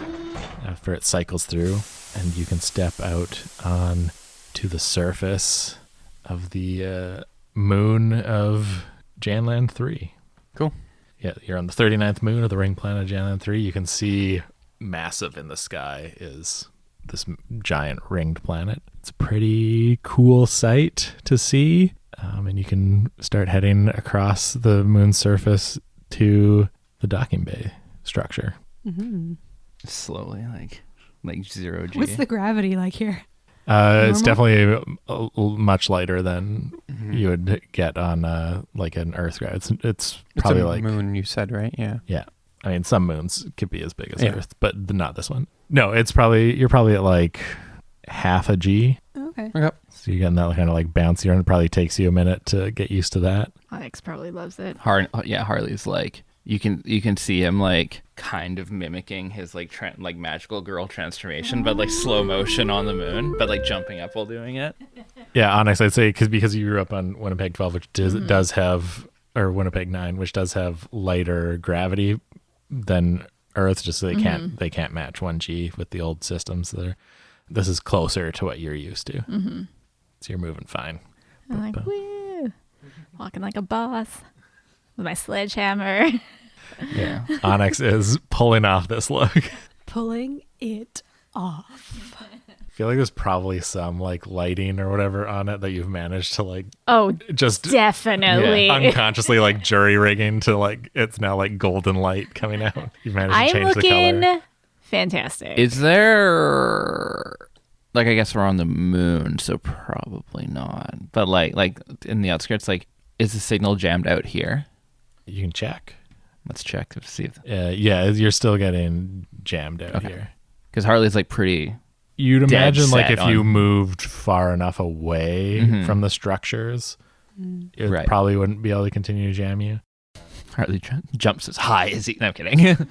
Speaker 1: after it cycles through, and you can step out on to the surface of the moon of Janland 3.
Speaker 3: Cool.
Speaker 1: Yeah, you're on the 39th moon of the ring planet of Janland 3. You can see massive in the sky is this giant ringed planet. It's a pretty cool sight to see. And you can start heading across the moon's surface to the docking bay structure.
Speaker 2: Mm-hmm.
Speaker 5: Slowly, like 0 G.
Speaker 2: What's the gravity like here?
Speaker 1: It's
Speaker 2: Normal?
Speaker 1: definitely much lighter than you would get on like an Earth gravity. It's probably
Speaker 3: it's a
Speaker 1: like
Speaker 3: moon, you said, right? Yeah.
Speaker 1: Yeah. I mean, some moons could be as big as
Speaker 3: Yeah.
Speaker 1: Earth, but not this one. No, you're probably at like half a G.
Speaker 2: Okay.
Speaker 3: Okay.
Speaker 1: So you're getting that kind of like bouncy, and it probably takes you a minute to get used to that.
Speaker 4: Onyx probably loves it.
Speaker 5: Harley's like you can see him like kind of mimicking his like magical girl transformation, but like slow motion on the moon, but like jumping up while doing it.
Speaker 1: Yeah, Onyx, I'd say because you grew up on Winnipeg 12, which does have, or Winnipeg 9, which does have lighter gravity than Earth. Just so they can't match 1G with the old systems. This is closer to what you're used to.
Speaker 4: Mm-hmm.
Speaker 1: So you're moving fine.
Speaker 4: I'm like, woo, walking like a boss with my sledgehammer.
Speaker 1: Yeah. Onyx is pulling off this look.
Speaker 2: Pulling it off.
Speaker 1: I feel like there's probably some like lighting or whatever on it that you've managed to like
Speaker 4: Oh,
Speaker 1: just
Speaker 4: definitely.
Speaker 1: unconsciously like jury rigging to like it's now like golden light coming out. You've managed to
Speaker 4: I'm
Speaker 1: change the
Speaker 4: looking
Speaker 1: color.
Speaker 4: fantastic.
Speaker 5: Is there like, I guess we're on the moon, so probably not. But like in the outskirts, like, is the signal jammed out here?
Speaker 1: You can check.
Speaker 5: Let's check to see if
Speaker 1: Yeah, you're still getting jammed out here.
Speaker 5: because Harley's like pretty.
Speaker 1: You'd
Speaker 5: Dead
Speaker 1: imagine like
Speaker 5: set
Speaker 1: if you
Speaker 5: on-
Speaker 1: moved far enough away
Speaker 5: Mhm.
Speaker 1: from the structures, it
Speaker 5: Right.
Speaker 1: probably wouldn't be able to continue to jam you.
Speaker 5: Harley jumps as high as he. No, I'm kidding.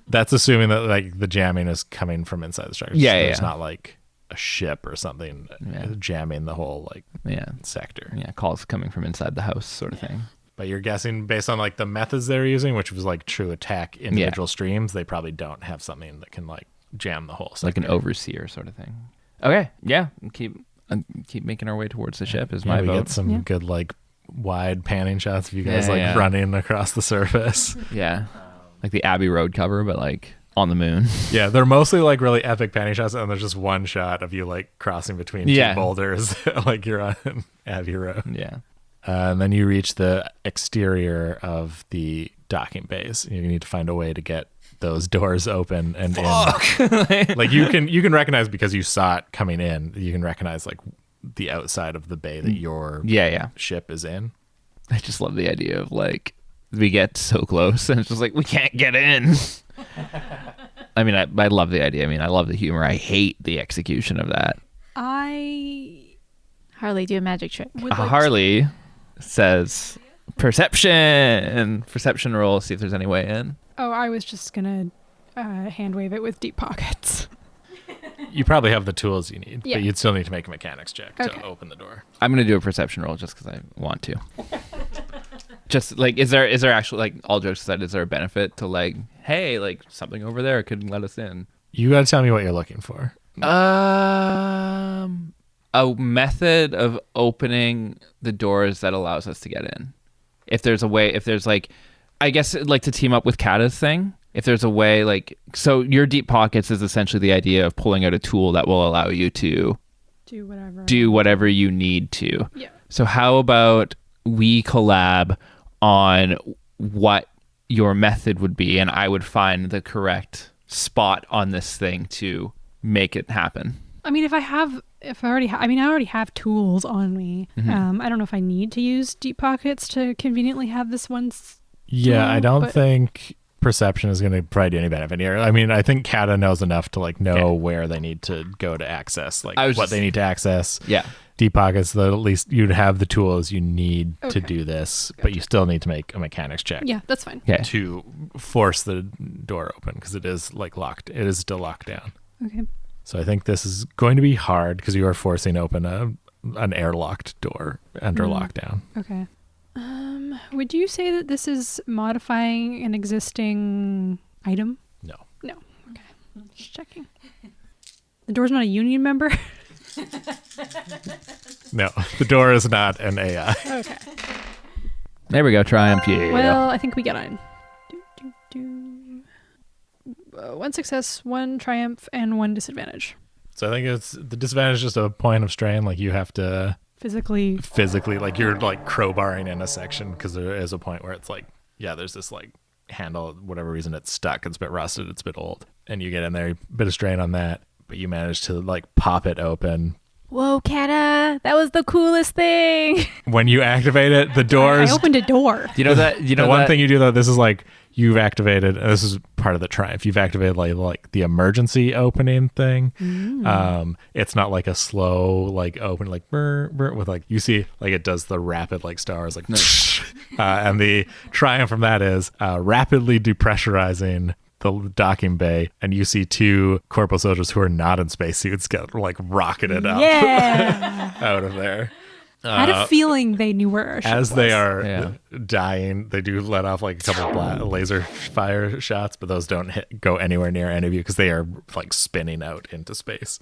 Speaker 1: That's assuming that like the jamming is coming from inside the structures.
Speaker 5: Yeah,
Speaker 1: There's
Speaker 5: yeah.
Speaker 1: not like a ship or something jamming the whole like
Speaker 5: yeah,
Speaker 1: sector.
Speaker 5: yeah. Calls coming from inside the house, sort of thing.
Speaker 1: But you're guessing based on like the methods they're using, which was like true attack individual streams, they probably don't have something that can like jam the whole sector.
Speaker 5: Like an overseer sort of thing. Okay, yeah. Keep making our way towards the ship. Is my
Speaker 1: we
Speaker 5: vote.
Speaker 1: get some
Speaker 2: Yeah.
Speaker 1: good like wide panning shots of you guys
Speaker 5: Yeah,
Speaker 1: like
Speaker 5: yeah.
Speaker 1: running across the surface.
Speaker 5: Yeah, like the Abbey Road cover, but like on the moon.
Speaker 1: Yeah, they're mostly like really epic panning shots, and there's just one shot of you like crossing between
Speaker 5: Yeah.
Speaker 1: two boulders, like you're on Abbey Road.
Speaker 5: Yeah.
Speaker 1: And then you reach the exterior of the docking bays. You need to find a way to get those doors open and in. Like you can recognize because you saw it coming in. You can recognize like the outside of the bay that your
Speaker 5: Yeah.
Speaker 1: ship is in.
Speaker 5: I just love the idea of like we get so close and it's just like we can't get in. I mean, I love the idea. I mean, I love the humor. I hate the execution of that.
Speaker 4: Harley, do a magic trick.
Speaker 2: Would like
Speaker 5: Harley says perception roll, see if there's any way in.
Speaker 2: Oh, I was just gonna hand wave it with deep pockets.
Speaker 1: You probably have the tools you need,
Speaker 2: Yeah.
Speaker 1: but you'd still need to make a mechanics check
Speaker 2: Okay.
Speaker 1: to open the door.
Speaker 5: I'm gonna do a perception roll just because I want to. Just like, is there actually, like, all jokes aside, is there a benefit to like, hey, like something over there could let us in?
Speaker 1: You got to tell me what you're looking for.
Speaker 5: A method of opening the doors that allows us to get in. If there's a way, if there's like, I guess like to team up with Kata's thing. If there's a way, like, so your deep pockets is essentially the idea of pulling out a tool that will allow you to
Speaker 2: Do whatever.
Speaker 5: you need to.
Speaker 2: Yeah.
Speaker 5: So how about we collab on what your method would be, and I would find the correct spot on this thing to make it happen.
Speaker 2: I mean, I already have tools on me.
Speaker 5: Mm-hmm.
Speaker 2: I don't know if I need to use deep pockets to conveniently have this one.
Speaker 1: Yeah, I don't
Speaker 2: but-
Speaker 1: think perception is going to provide you any benefit here. I mean, I think Kata knows enough to like know where they need to go to access, like
Speaker 5: I was
Speaker 1: what
Speaker 5: just-
Speaker 1: they need to access.
Speaker 5: Yeah.
Speaker 1: Deep pockets, that at least you'd have the tools you need to
Speaker 2: Okay.
Speaker 1: do this, but you still need to make a mechanics check
Speaker 2: Yeah, that's fine.
Speaker 5: Okay.
Speaker 1: to force the door open because it is like locked. It is still locked down.
Speaker 2: Okay.
Speaker 1: So I think this is going to be hard because you are forcing open an airlocked door under lockdown.
Speaker 2: Okay. Would you say that this is modifying an existing item?
Speaker 1: No.
Speaker 2: No. Okay. Just checking. The door's not a union member?
Speaker 1: No, the door is not an AI.
Speaker 2: Okay.
Speaker 5: There we go. Triumph. Yeah.
Speaker 2: Well, I think we get on. One success, one triumph, and one disadvantage.
Speaker 1: So I think it's the disadvantage is just a point of strain. Like you have to
Speaker 2: Physically,
Speaker 1: like you're like crowbarring in a section because there is a point where it's like, yeah, there's this like handle, whatever reason it's stuck, it's a bit rusted, it's a bit old, and you get in there, a bit of strain on that, but you manage to like pop it open.
Speaker 4: Whoa, Kata, that was the coolest thing.
Speaker 1: When you activate it, the doors.
Speaker 2: I opened a door.
Speaker 5: You know that. You know
Speaker 1: the one
Speaker 5: that-
Speaker 1: thing you do though, this is like you've activated. This is part of the triumph. You've activated like the emergency opening thing. It's not like a slow like open like brr, brr, with like you see like it does the rapid like stars like, and the triumph from that is rapidly depressurizing the docking bay, and you see two corporal soldiers who are not in spacesuits get like rocketed up out of there.
Speaker 2: I had a feeling they knew where our ship
Speaker 1: As
Speaker 2: was.
Speaker 1: they are dying, they do let off like a couple of laser fire shots, but those don't go anywhere near any of you because they are like spinning out into space.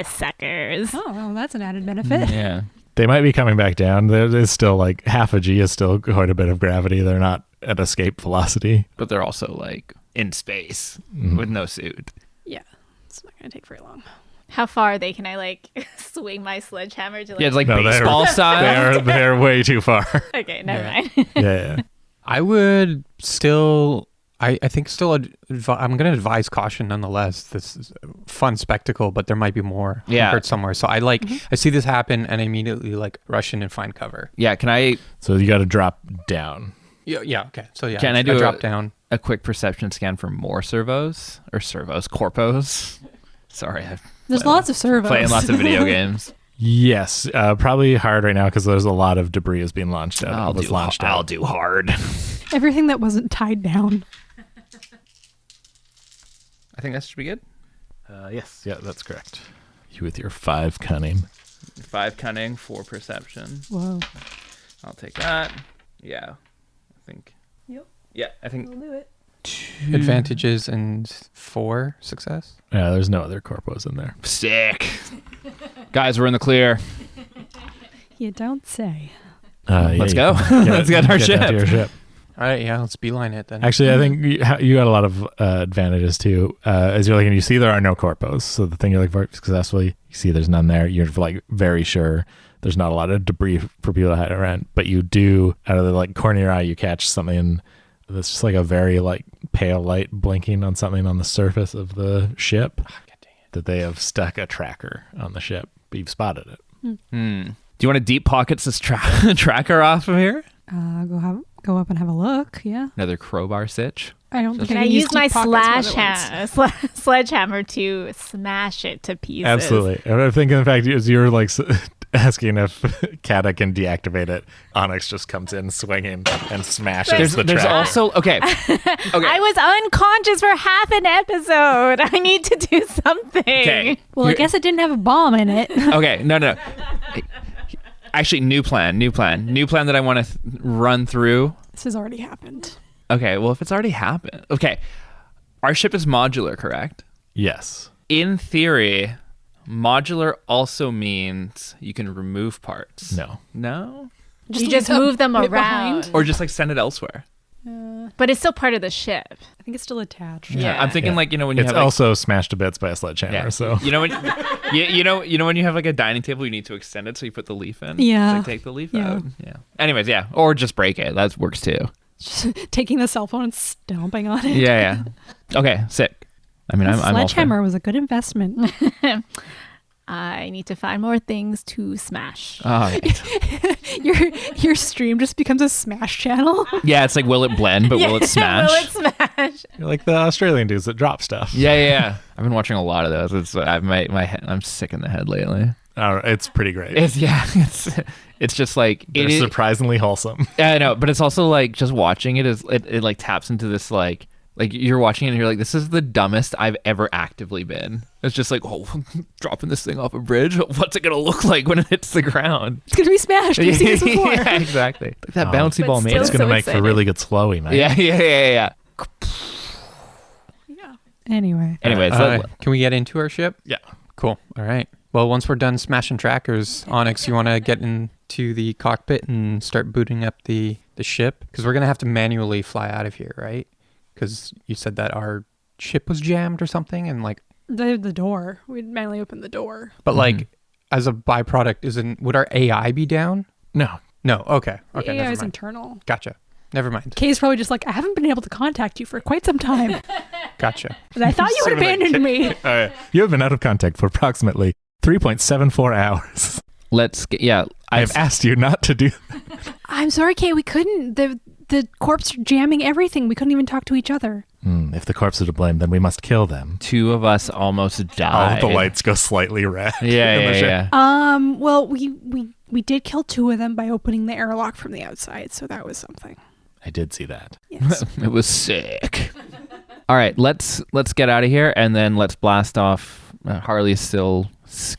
Speaker 4: Suckers.
Speaker 2: Oh, well, that's an added benefit.
Speaker 5: Yeah.
Speaker 1: They might be coming back down. There is still like half a G is still quite a bit of gravity. They're not at escape velocity.
Speaker 5: But they're also like in space with no suit.
Speaker 2: Yeah, it's not going to take very long.
Speaker 4: How far they can I like swing my sledgehammer to like?
Speaker 5: Yeah, it's like
Speaker 1: No,
Speaker 5: baseball style.
Speaker 1: They're way too far.
Speaker 4: Okay, never mind.
Speaker 1: Yeah.
Speaker 3: I would still, I think still, I'm going to advise caution nonetheless. This is a fun spectacle, but there might be more
Speaker 5: Yeah.
Speaker 3: hurt somewhere. So I I see this happen and I immediately like rush in and find cover.
Speaker 5: Yeah. Can I
Speaker 1: So you got to drop down.
Speaker 3: Yeah. Okay. So yeah,
Speaker 5: Can I do
Speaker 3: drop down?
Speaker 5: a quick perception scan for more corpos? Sorry, I'm
Speaker 2: There's lots of servos.
Speaker 5: playing lots of video games.
Speaker 1: Yes, probably hard right now because there's a lot of debris is being launched out.
Speaker 5: I'll do hard.
Speaker 2: Everything that wasn't tied down.
Speaker 5: I think that should be good.
Speaker 1: Yes, yeah, that's correct. You with your 5 cunning.
Speaker 5: 5 cunning, 4 perception.
Speaker 2: Whoa.
Speaker 5: I'll take that. Yeah, I think.
Speaker 2: Yep.
Speaker 5: Yeah, I think.
Speaker 2: We'll do it.
Speaker 3: 2 advantages and 4 success.
Speaker 1: Yeah, there's no other corpos in there.
Speaker 5: Sick. Guys, we're in the clear.
Speaker 2: You don't say.
Speaker 5: Let's go. Let's get our
Speaker 1: down
Speaker 5: ship.
Speaker 1: to your ship.
Speaker 3: All right, yeah, let's beeline it then.
Speaker 1: Actually, I think you got a lot of advantages too. As you're looking, you see there are no corpos. So the thing you're looking for successfully, you see there's none there. You're like very sure there's not a lot of debris for people to hide around. But you do, out of the like corner of your eye, you catch something that's just like a very like pale light blinking on something on the surface of the ship. That they have stuck a tracker on the ship, but you've spotted it.
Speaker 5: Do you want to deep pockets this tracker off of here?
Speaker 2: Go up and have a look. Yeah.
Speaker 5: Another crowbar sitch.
Speaker 2: I don't think
Speaker 4: Can
Speaker 2: I
Speaker 4: I
Speaker 2: can
Speaker 4: use my
Speaker 2: deep pockets more than once.
Speaker 4: sledgehammer to smash it to pieces?
Speaker 1: Absolutely. And I think, in fact, as you're like asking if Kata can deactivate it, Onyx just comes in swinging and smashes the
Speaker 5: There's
Speaker 1: tracker.
Speaker 5: also okay.
Speaker 4: I was unconscious for half an episode. I need to do something.
Speaker 5: Okay.
Speaker 2: Well, I guess it didn't have a bomb in it.
Speaker 5: Okay. No. Actually, new plan that I want to run through.
Speaker 2: This has already happened.
Speaker 5: Okay, well, if it's already happened. Okay, our ship is modular, correct?
Speaker 1: Yes.
Speaker 5: In theory, modular also means you can remove parts.
Speaker 1: No.
Speaker 5: No?
Speaker 4: You just move them
Speaker 2: bit
Speaker 4: around.
Speaker 2: behind.
Speaker 5: Or just like send it elsewhere.
Speaker 4: But it's still part of the ship.
Speaker 2: I think it's still attached.
Speaker 5: Yeah. I'm thinking
Speaker 1: Yeah.
Speaker 5: like, when you
Speaker 1: It's
Speaker 5: have like,
Speaker 1: also smashed to bits by a sledgehammer.
Speaker 5: yeah.
Speaker 1: So
Speaker 5: You know when when you have like a dining table, you need to extend it so you put the leaf in.
Speaker 2: Yeah.
Speaker 5: It's like take the leaf
Speaker 2: Yeah.
Speaker 5: out. Yeah. Anyways, yeah. Or just break it. That works too.
Speaker 2: Just taking the cell phone and stomping on it.
Speaker 5: Yeah. Okay, sick. I mean,
Speaker 2: The
Speaker 5: I'm all for
Speaker 2: sledgehammer was a good investment.
Speaker 4: I need to find more things to smash.
Speaker 5: Oh,
Speaker 2: your stream just becomes a smash channel.
Speaker 5: yeah, it's like will it blend, but will it smash?
Speaker 4: Will it smash?
Speaker 1: you're like the Australian dudes that drop stuff.
Speaker 5: Yeah. I've been watching a lot of those. It's my head, I'm sick in the head lately.
Speaker 1: It's pretty great.
Speaker 5: It's just like
Speaker 1: They're surprisingly wholesome.
Speaker 5: I know, but it's also like just watching it is it like taps into this like Like you're watching it and you're like, this is the dumbest I've ever actively been. It's just like, oh, dropping this thing off a bridge. What's it gonna look like when it hits the ground?
Speaker 2: It's gonna be smashed. We've seen this before.
Speaker 5: Yeah, exactly. Like that bouncy
Speaker 4: But
Speaker 5: ball made
Speaker 4: still
Speaker 1: It's
Speaker 5: it.
Speaker 1: going to
Speaker 4: so
Speaker 1: make for
Speaker 4: excited.
Speaker 1: really good slowy, man.
Speaker 5: Yeah.
Speaker 2: Yeah. Anyway.
Speaker 5: Anyways,
Speaker 3: Can we get into our ship?
Speaker 1: Yeah.
Speaker 3: Cool. All right. Well, once we're done smashing trackers, Onyx, you want to get into the cockpit and start booting up the ship? Because we're going to have to manually fly out of here, right? Because you said that our ship was jammed or something, and like...
Speaker 2: The door. We'd manually open the door.
Speaker 3: But like, as a byproduct, would our AI be down?
Speaker 1: No.
Speaker 3: No. Okay.
Speaker 2: The
Speaker 3: Okay.
Speaker 2: AI
Speaker 3: Never
Speaker 2: is
Speaker 3: mind.
Speaker 2: internal.
Speaker 3: Gotcha. Never mind.
Speaker 2: Kay's probably just like, I haven't been able to contact you for quite some time.
Speaker 3: Gotcha.
Speaker 2: And I thought you had abandoned me.
Speaker 1: You have been out of contact for approximately 3.74 hours.
Speaker 5: let's get, yeah.
Speaker 1: I have asked you not to do
Speaker 2: I'm sorry, Kay. We couldn't. The corpse jamming everything. We couldn't even talk to each other.
Speaker 1: If the corpse are to blame, then we must kill them.
Speaker 5: 2 of us almost
Speaker 1: All
Speaker 5: died.
Speaker 1: of the lights go slightly red.
Speaker 5: Yeah,
Speaker 1: in the ship.
Speaker 5: yeah.
Speaker 2: Well, we did kill 2 of them by opening the airlock from the outside, so that was something.
Speaker 1: I did see that.
Speaker 2: Yes.
Speaker 5: It was sick. All right, let's get out of here and then let's blast off. Harley's still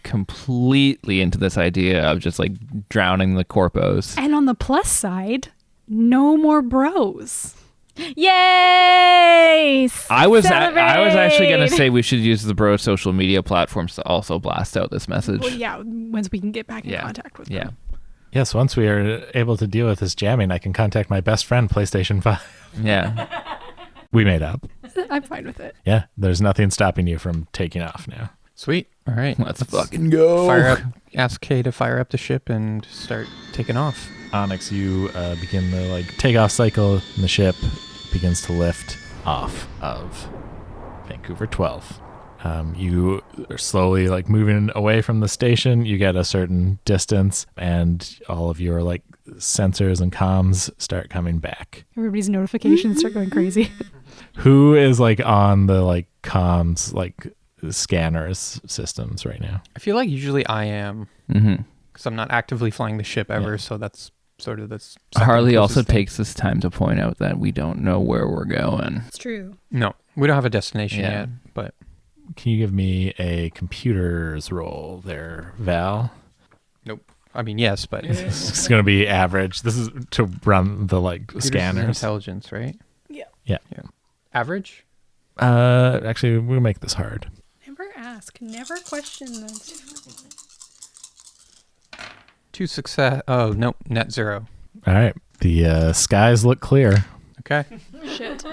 Speaker 5: completely into this idea of just like drowning the corpos.
Speaker 2: And on the plus side, no more bros.
Speaker 4: Yay!
Speaker 5: I was actually going to
Speaker 4: Celebrate!
Speaker 5: say we should use the bro social media platforms to also blast out this message.
Speaker 2: Well, yeah, once we can get back in contact with
Speaker 5: Yeah.
Speaker 2: them.
Speaker 1: Yes, once we are able to deal with this jamming, I can contact my best friend, PlayStation 5.
Speaker 5: Yeah.
Speaker 1: We made up.
Speaker 2: I'm fine with it.
Speaker 1: Yeah, there's nothing stopping you from taking off now.
Speaker 3: Sweet. All right.
Speaker 5: Let's fucking go.
Speaker 3: Fire up. Ask Kay to fire up the ship and start taking off.
Speaker 1: Onyx, you begin the takeoff cycle, and the ship begins to lift off of Vancouver 12. You are slowly moving away from the station. You get a certain distance, and all of your sensors and comms start coming back.
Speaker 2: Everybody's notifications start going crazy.
Speaker 1: Who is on the comms scanners systems right now?
Speaker 3: I feel like usually I am,
Speaker 5: Mm-hmm.
Speaker 3: because I'm not actively flying the ship ever,
Speaker 1: Yeah.
Speaker 3: so that's sort of this.
Speaker 5: Harley also takes this time to point out that we don't know where we're going.
Speaker 2: It's true.
Speaker 3: No, we don't have a destination
Speaker 5: Yeah.
Speaker 3: yet, but
Speaker 1: Can you give me a computers roll there, Val?
Speaker 3: nope. I mean, yes, but
Speaker 1: It's going to be average. This is to run the
Speaker 3: Computers is
Speaker 1: scanners.
Speaker 3: intelligence, right?
Speaker 2: Yeah.
Speaker 3: Average.
Speaker 1: Actually, we'll make this hard.
Speaker 2: Never ask. Never question this.
Speaker 3: 2 success. Oh no, net 0.
Speaker 1: All right. The skies look clear.
Speaker 3: Okay.
Speaker 2: Shit.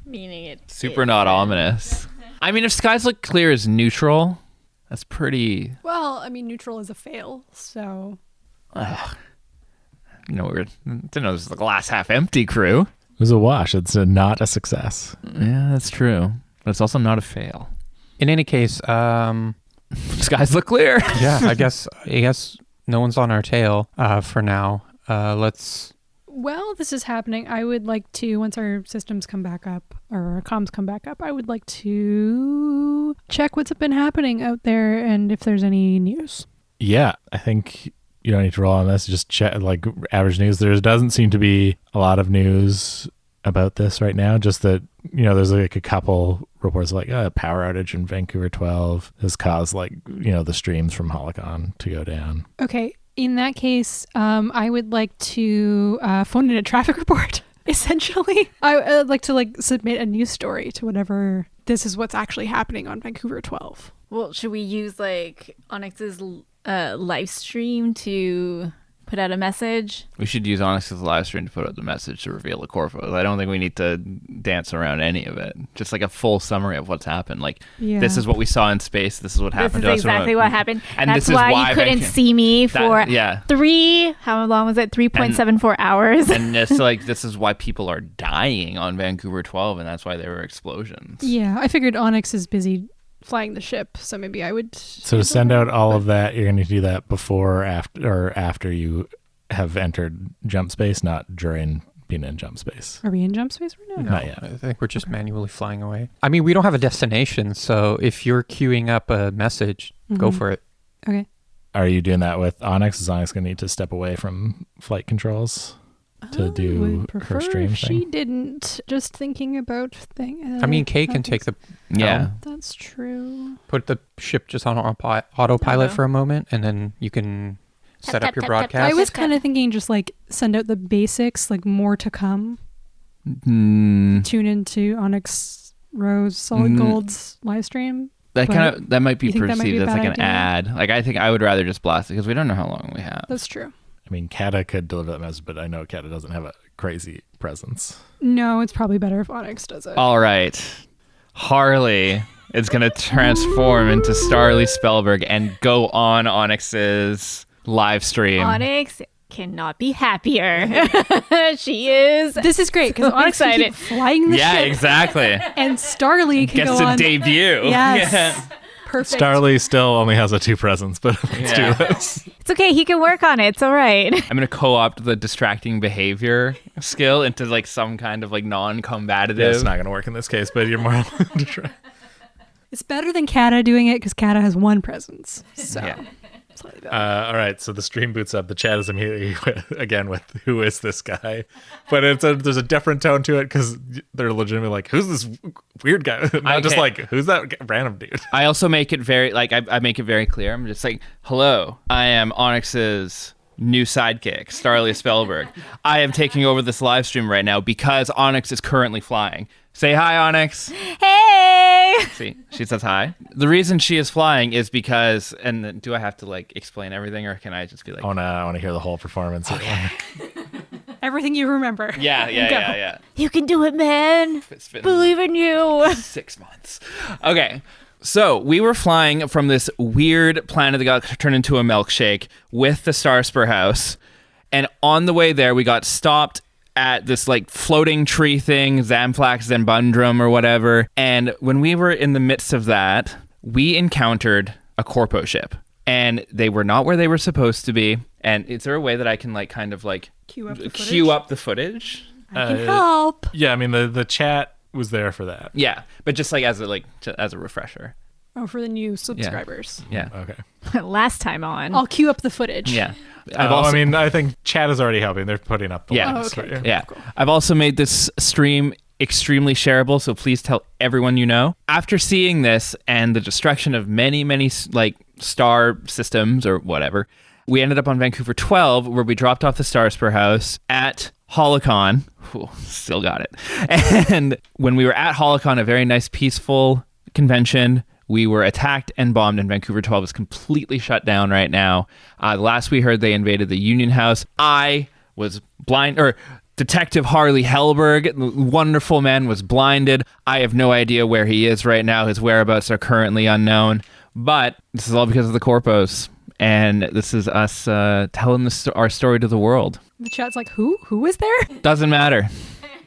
Speaker 4: Meaning it.
Speaker 5: Super not ominous. I mean, if skies look clear as neutral, that's pretty.
Speaker 2: Well, I mean, neutral is a fail, so...
Speaker 5: We didn't know this was the glass half empty crew.
Speaker 1: It was a wash. It's not a success.
Speaker 5: Yeah, that's true. But it's also not a fail.
Speaker 3: In any case,
Speaker 5: Skies look clear.
Speaker 3: yeah, I guess no one's on our tail for now. Let's.
Speaker 2: While this is happening, I would like to, once our systems come back up, or our comms come back up, I would like to check what's been happening out there and if there's any news.
Speaker 1: Yeah, I think you don't need to roll on this. Just check average news. There doesn't seem to be a lot of news about this right now. Just that, there's a couple reports a power outage in Vancouver 12 has caused the streams from Holocon to go down.
Speaker 2: Okay, in that case, I would like to phone in a traffic report, essentially. I would like to submit a news story to whatever this is what's actually happening on Vancouver 12.
Speaker 4: Well, should we use Onyx's live stream to put out a message?
Speaker 5: We should use Onyx's live stream to put out the message to reveal the corpos. I don't think we need to dance around any of it. Just a full summary of what's happened.
Speaker 2: Yeah.
Speaker 5: This is what we saw in space. This is what happened
Speaker 4: This is
Speaker 5: to us.
Speaker 4: exactly what happened.
Speaker 5: And
Speaker 4: That's
Speaker 5: this is
Speaker 4: why
Speaker 5: why
Speaker 4: you couldn't
Speaker 5: Vancouver-
Speaker 4: see me for
Speaker 5: yeah.
Speaker 4: how long was it? 3.74 hours.
Speaker 5: And it's this is why people are dying on Vancouver 12, and that's why there were explosions.
Speaker 2: Yeah, I figured Onyx is busy flying the ship, so maybe I would...
Speaker 1: So to send out all of that, you're going to do that before, after you have entered jump space, not during being in jump space.
Speaker 2: Are we in jump space right now?
Speaker 1: Not yet.
Speaker 3: I think we're just manually flying away. I mean, we don't have a destination, so if you're queuing up a message, go
Speaker 2: Mhm.
Speaker 3: for it.
Speaker 2: Okay.
Speaker 1: Are you doing that with Onyx? Is Onyx going to need to step away from flight controls? to do
Speaker 2: would
Speaker 1: her
Speaker 2: prefer
Speaker 1: stream
Speaker 2: if she
Speaker 1: thing?
Speaker 2: didn't. Just thinking about thing.
Speaker 3: I mean, Kay can take the
Speaker 5: Yeah.
Speaker 2: That's true.
Speaker 3: put the ship just on autopilot for a moment, and then you can set up your broadcast.
Speaker 2: I was kind of thinking just like send out the basics, like more to come.
Speaker 5: Mm,
Speaker 2: Tune into Onyx Rose Solid Gold's live stream.
Speaker 5: that might be
Speaker 2: you think that might be
Speaker 5: perceived
Speaker 2: a
Speaker 5: as
Speaker 2: bad
Speaker 5: like an
Speaker 2: idea?
Speaker 5: ad. Like I think I would rather just blast it because we don't know how long we have.
Speaker 2: That's true.
Speaker 1: I mean, Kata could deliver that message, but I know Kata doesn't have a crazy presence.
Speaker 2: No, it's probably better if Onyx does it.
Speaker 5: All right. Harley is going to transform into Starly Spellberg and go on Onyx's live stream.
Speaker 4: Onyx cannot be happier. She is.
Speaker 2: This is great because Onyx can keep flying the
Speaker 5: Yeah,
Speaker 2: ship,
Speaker 5: exactly.
Speaker 2: and Starly can
Speaker 5: Gets
Speaker 2: go
Speaker 5: to
Speaker 2: on.
Speaker 5: debut.
Speaker 2: Yes.
Speaker 5: Yeah.
Speaker 2: Perfect.
Speaker 1: Starly still only has a 2 presence, but let's
Speaker 5: Yeah.
Speaker 1: do this.
Speaker 4: It's okay. He can work on it. It's all right.
Speaker 5: I'm going to co-opt the distracting behavior skill into like some kind of like non-combative.
Speaker 1: Yeah, it's not going to work in this case, but you're more willing to try.
Speaker 2: It's better than Kata doing it because Kata has 1 presence. So
Speaker 5: Yeah.
Speaker 2: slightly better.
Speaker 1: All right, so the stream boots up. The chat is immediately again with who is this guy, but there's a different tone to it because they're legitimately like, who's this weird guy? Not just
Speaker 5: Okay.
Speaker 1: like, who's that random dude?
Speaker 5: I also make it very like I make it very clear. I'm just like, hello, I am Onyx's new sidekick, Starly Spellberg. I am taking over this live stream right now because Onyx is currently flying. Say hi, Onyx.
Speaker 4: Hey!
Speaker 5: See, she says hi. The reason she is flying is because, and then, do I have to like explain everything, or can I just be like,
Speaker 1: Oh no, I want to hear the whole performance.
Speaker 2: Everything you remember.
Speaker 5: yeah.
Speaker 4: You can do it, man.
Speaker 5: It's been
Speaker 4: Believe in you.
Speaker 5: 6 months. Okay. So we were flying from this weird planet that got turned into a milkshake with the Starspur House. And on the way there, we got stopped at this like floating tree thing, Zamflax Zembundrum or whatever. And when we were in the midst of that, we encountered a Corpo ship. And they were not where they were supposed to be. And is there a way that I can like kind of like
Speaker 2: Cue up the
Speaker 5: queue
Speaker 2: footage?
Speaker 5: up the footage?
Speaker 2: I can help.
Speaker 1: Yeah, I mean the chat was there for that.
Speaker 5: Yeah, but just like as a refresher.
Speaker 2: Oh, for the new subscribers.
Speaker 5: Yeah.
Speaker 1: Okay.
Speaker 4: Last time on.
Speaker 2: I'll cue up the footage.
Speaker 5: Yeah.
Speaker 1: I think chat is already helping. They're putting up the
Speaker 5: Yeah.
Speaker 1: links
Speaker 2: Oh, okay.
Speaker 1: for you.
Speaker 5: Yeah. I've also made this stream extremely shareable, so please tell everyone you know. After seeing this and the destruction of many, many like star systems or whatever, we ended up on Vancouver 12, where we dropped off the Starspur House at Holocon. Ooh, still got it. And when we were at Holocon, a very nice, peaceful convention, we were attacked and bombed, and Vancouver 12 is completely shut down right now. Last we heard, they invaded the Union House. I was blind, or Detective Harley Hellberg, the wonderful man, was blinded. I have no idea where he is right now. His whereabouts are currently unknown. But this is all because of the Corpos. And this is us telling our story to the world.
Speaker 2: The chat's like, who? Who was there?
Speaker 5: Doesn't matter.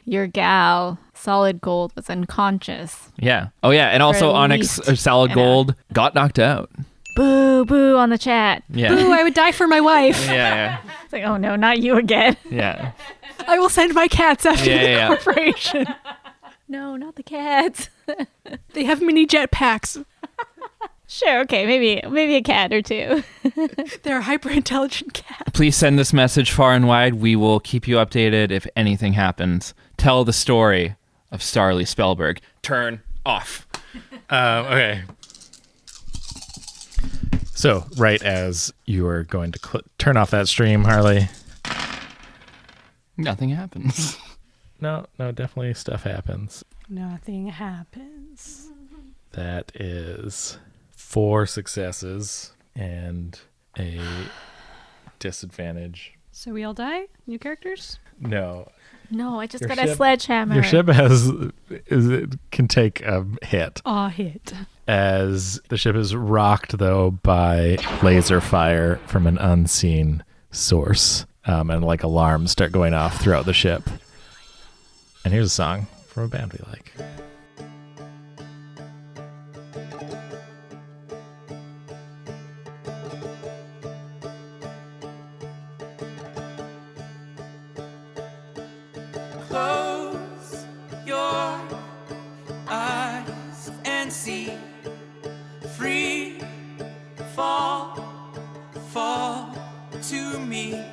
Speaker 4: Your gal, Solid Gold, was unconscious.
Speaker 5: Yeah. Oh, yeah. And also
Speaker 4: at
Speaker 5: Onyx
Speaker 4: least
Speaker 5: or Solid
Speaker 4: an
Speaker 5: Gold got knocked out.
Speaker 4: Boo, boo on the chat.
Speaker 5: Yeah.
Speaker 2: Ooh, I would die for my wife.
Speaker 5: Yeah.
Speaker 4: It's like, oh no, not you again.
Speaker 5: Yeah.
Speaker 2: I will send my cats after
Speaker 5: Yeah.
Speaker 2: the corporation.
Speaker 4: No, not the cats.
Speaker 2: They have mini jetpacks.
Speaker 4: Sure, okay, maybe a cat or two.
Speaker 2: They're hyper intelligent cats.
Speaker 5: Please send this message far and wide. We will keep you updated if anything happens. Tell the story of Starly Spellberg. Turn off.
Speaker 1: Okay. So, right as you are going to turn off that stream, Harley.
Speaker 5: Nothing happens.
Speaker 1: No, definitely stuff happens.
Speaker 2: Nothing happens.
Speaker 1: That is 4 successes and a disadvantage.
Speaker 2: So we all die? New characters?
Speaker 1: No.
Speaker 4: No, I just
Speaker 1: Your
Speaker 4: got a
Speaker 1: ship-
Speaker 4: sledgehammer.
Speaker 1: Your ship can take a hit.
Speaker 2: Aw, hit.
Speaker 1: As the ship is rocked, though, by laser fire from an unseen source. And like alarms start going off throughout the ship. And here's a song from a band we like.
Speaker 7: Close your eyes and see. Free fall to me.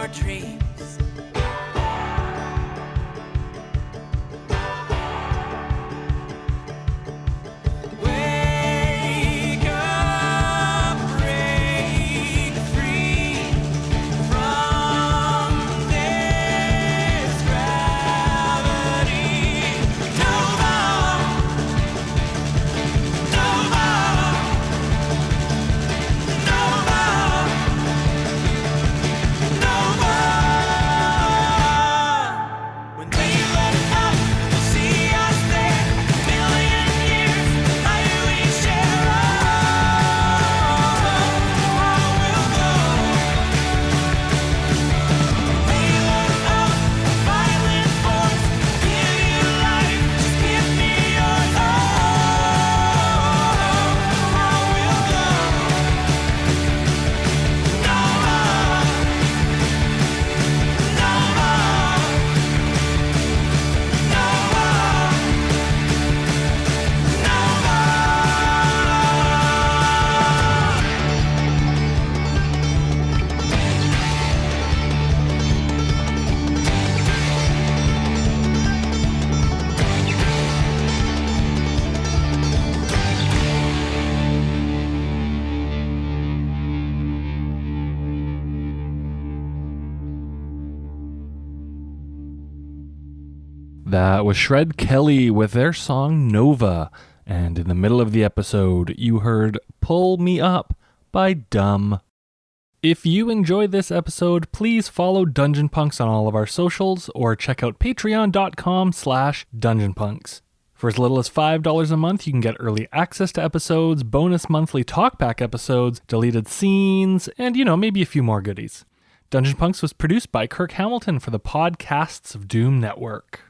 Speaker 7: our dreams. Wake up, break free from this gravity. Nova, Nova, Nova, Nova. When they look up, they'll see us there. A million years later we share. We'll go. They look up, violent force. Give you life, just give me yours. We'll go. Nova, Nova,
Speaker 8: That was Shred Kelly with their song Nova. And in the middle of the episode, you heard Pull Me Up by Dumb. If you enjoyed this episode, please follow Dungeon Punks on all of our socials or check out patreon.com/dungeonpunks. For as little as $5 a month, you can get early access to episodes, bonus monthly talkback episodes, deleted scenes, and, maybe a few more goodies. Dungeon Punks was produced by Kirk Hamilton for the Podcasts of Doom Network.